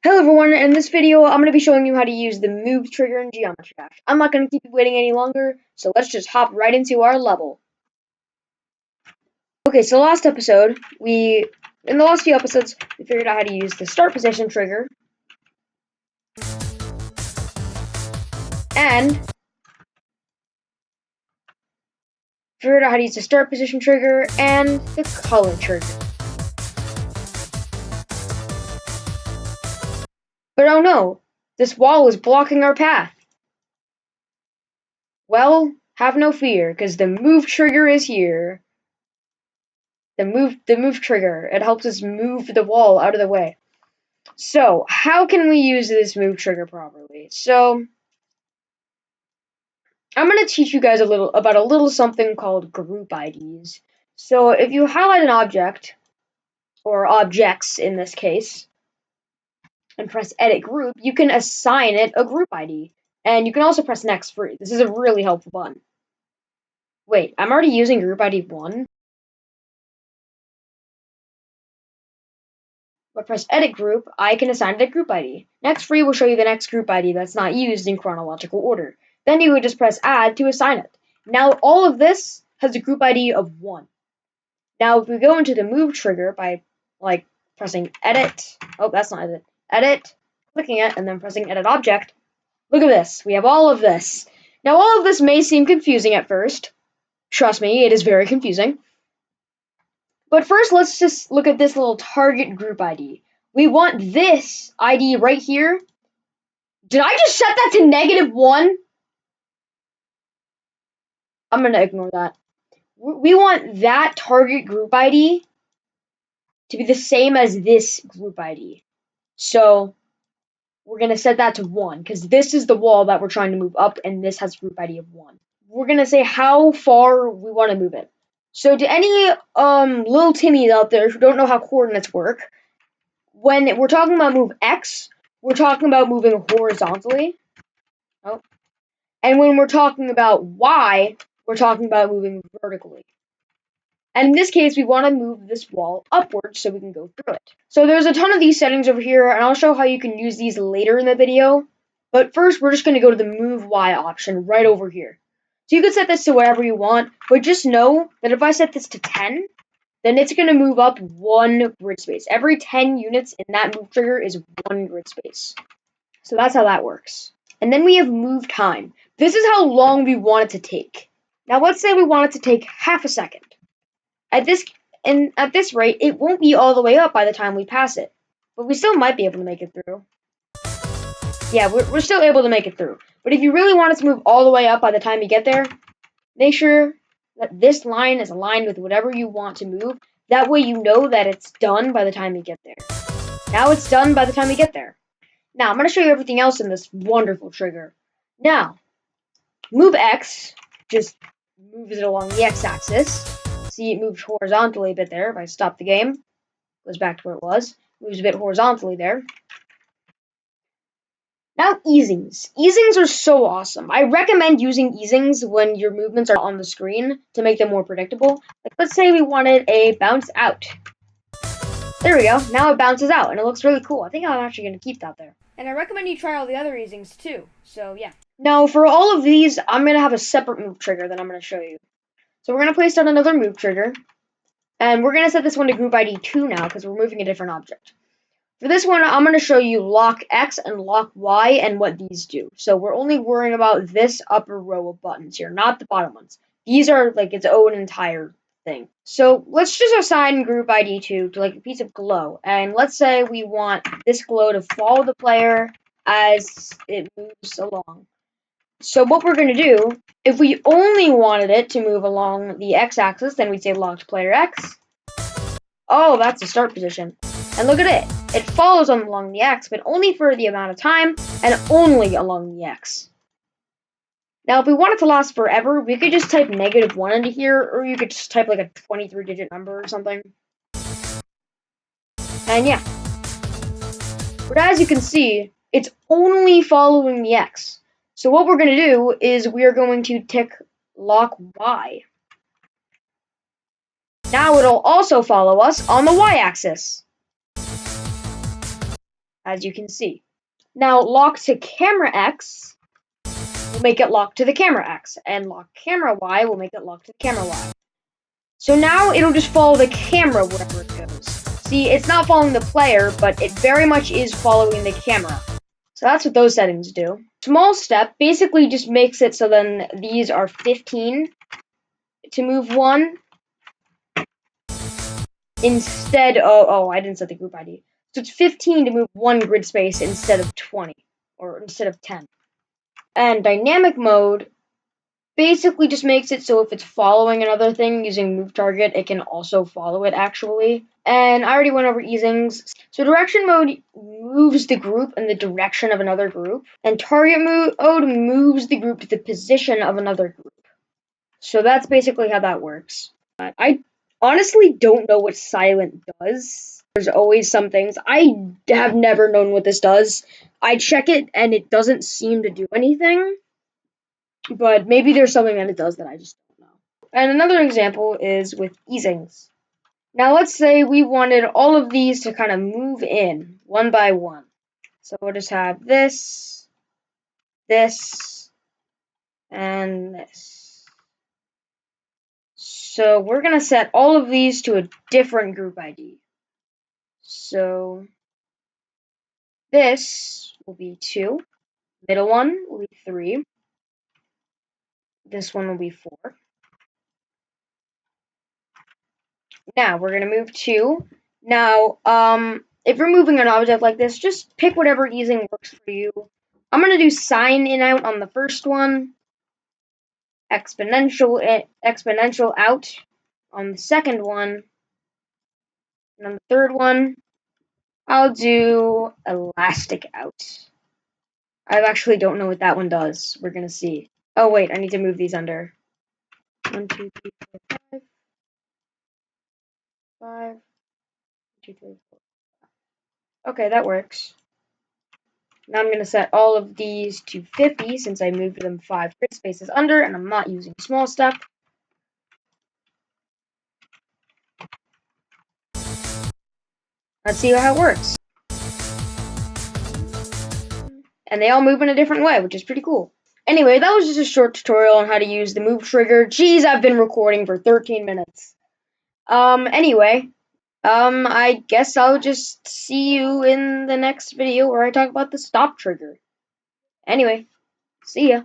Hello everyone, in this video I'm going to be showing you how to use the move trigger in Geometry Dash. I'm not going to keep you waiting any longer, so let's just hop right into our level. Okay, so in the last few episodes, we figured out how to use the start position trigger and the color trigger. But oh no, this wall is blocking our path. Well, have no fear, because the move trigger is here. The move trigger. It helps us move the wall out of the way. So, how can we use this move trigger properly? So, I'm going to teach you guys about a little something called group IDs. So, if you highlight an object, or objects in this case, and press edit group, you can assign it a group ID. And you can also press next free. This is a really helpful button. Wait, I'm already using group ID 1? But press edit group, I can assign it a group ID. Next free will show you the next group ID that's not used in chronological order. Then you would just press add to assign it. Now all of this has a group ID of 1. Now if we go into the move trigger by pressing edit, that's not edit, clicking it, and then pressing edit object, look at this, we have all of this. Now all of this may seem confusing at first. Trust me, it is very confusing. But first, let's just look at this little target group ID. We want this ID right here. Did I just set that to -1? I'm going to ignore that. We want that target group ID to be the same as this group ID. So we're going to set that to 1, because this is the wall that we're trying to move up, and this has a group ID of 1. We're going to say how far we want to move it. So to any little Timmies out there who don't know how coordinates work, when we're talking about move X, we're talking about moving horizontally. And when we're talking about Y, we're talking about moving vertically. And in this case, we want to move this wall upwards so we can go through it. So there's a ton of these settings over here, and I'll show how you can use these later in the video. But first, we're just going to go to the Move Y option right over here. So you can set this to whatever you want, but just know that if I set this to 10, then it's going to move up 1 grid space. Every 10 units in that move trigger is 1 grid space. So that's how that works. And then we have move time. This is how long we want it to take. Now let's say we want it to take half a second. At this rate, it won't be all the way up by the time we pass it. But we still might be able to make it through. Yeah, we're still able to make it through. But if you really want it to move all the way up by the time you get there, make sure that this line is aligned with whatever you want to move. That way you know that it's done by the time you get there. Now it's done by the time you get there. Now, I'm going to show you everything else in this wonderful trigger. Now, move X just moves it along the X-axis. See, it moves horizontally a bit there. If I stop the game, goes back to where it was. Moves a bit horizontally there. Now, easings. Easings are so awesome. I recommend using easings when your movements are on the screen to make them more predictable. Like, let's say we wanted a bounce out. There we go. Now it bounces out, and it looks really cool. I think I'm actually going to keep that there. And I recommend you try all the other easings too. So, yeah. Now, for all of these, I'm going to have a separate move trigger that I'm going to show you. So we're going to place down another move trigger. And we're going to set this one to group ID 2 now, because we're moving a different object. For this one, I'm going to show you lock X and lock Y and what these do. So we're only worrying about this upper row of buttons here, not the bottom ones. These are like its own entire thing. So let's just assign group ID 2 to like a piece of glow. And let's say we want this glow to follow the player as it moves along. So what we're going to do, if we only wanted it to move along the X-axis, then we'd say locked player X. Oh, that's the start position. And look at it. It follows along the X, but only for the amount of time, and only along the X. Now, if we want it to last forever, we could just type -1 into here, or you could just type like a 23-digit number or something. And yeah. But as you can see, it's only following the X. So what we're going to do is we are going to tick lock Y. Now it'll also follow us on the Y-axis. as you can see. Now, lock to camera X will make it lock to the camera X, and lock camera Y will make it lock to the camera Y. So now it'll just follow the camera wherever it goes. See, it's not following the player, but it very much is following the camera. So that's what those settings do. Small step basically just makes it so then these are 15 to move one instead of, oh, I didn't set the group ID. So it's 15 to move one grid space instead of 20, or instead of 10. And dynamic mode basically just makes it so if it's following another thing using move target, it can also follow it actually. And I already went over easings. So direction mode moves the group in the direction of another group, and target mode moves the group to the position of another group. So that's basically how that works. I honestly don't know what silent does. There's always some things. I have never known what this does. I check it and it doesn't seem to do anything. But maybe there's something that it does that I just don't know. And another example is with easings. Now let's say we wanted all of these to kind of move in one by one. So we'll just have this, this, and this. So we're going to set all of these to a different group ID. So this will be 2, middle one will be 3, this one will be 4. Now we're going to move 2. Now, if you're moving an object like this, just pick whatever easing works for you. I'm going to do sine in out on the first one, exponential out on the second one, and on the third one, I'll do elastic out. I actually don't know what that one does. We're going to see. Oh, wait, I need to move these under. 1, 2, 3, 4, 5. 5. 1, 2, 3, 4. Okay, that works. Now I'm going to set all of these to 50 since I moved them 5 grid spaces under and I'm not using small step. Let's see how it works. And they all move in a different way, which is pretty cool. Anyway, that was just a short tutorial on how to use the move trigger. Jeez, I've been recording for 13 minutes. Anyway, I guess I'll just see you in the next video where I talk about the stop trigger. Anyway, see ya.